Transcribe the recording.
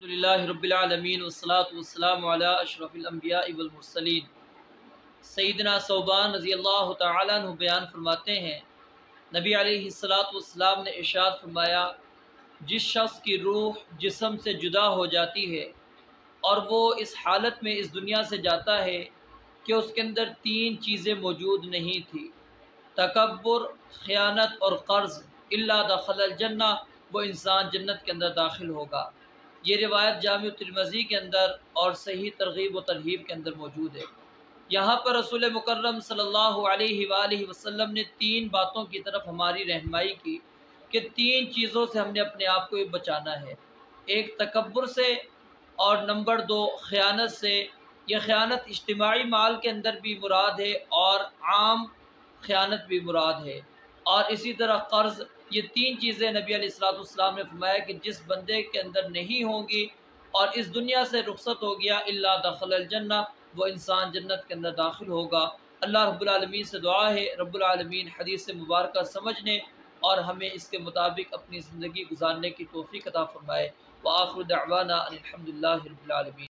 الحمدللہ رب العالمین والصلاة والسلام علی اشرف الانبیاء والمرسلین۔ سیدنا ثوبان رضی اللہ تعالیٰ عنہ بیان فرماتے ہیں، نبی علیہ السلام نے ارشاد فرمایا، جس شخص کی روح جسم سے جدا ہو جاتی ہے اور وہ اس حالت میں اس دنیا سے جاتا ہے کہ اس کے اندر تین چیزیں موجود نہیں تھی، تکبر، خیانت اور قرض، الا دخل الجنہ، وہ انسان جنت کے اندر داخل ہوگا۔ یہ روایت جامع ترمذی کے اندر اور صحیح ترغیب و ترہیب کے اندر موجود ہے۔ یہاں پر رسول مکرم صلی اللہ علیہ وآلہ وسلم نے تین باتوں کی طرف ہماری رہنمائی کی کہ تین چیزوں سے ہم نے اپنے آپ کو بچانا ہے، ایک تکبر سے اور نمبر دو خیانت سے۔ یہ خیانت اجتماعی مال کے اندر بھی مراد ہے اور عام خیانت بھی مراد ہے، اور اسی طرح قرض۔ یہ تین چیزیں نبی علیہ السلام نے فرمایا کہ جس بندے کے اندر نہیں ہوں گی اور اس دنیا سے رخصت ہو گیا، الا دخل الجنہ، وہ انسان جنت کے اندر داخل ہوگا۔ اللہ رب العالمین سے دعا ہے رب العالمین حدیث مبارکہ سمجھنے اور ہمیں اس کے مطابق اپنی زندگی گزارنے کی توفیق عطا فرمائے۔ وآخر دعوانا ان الحمدللہ رب العالمین۔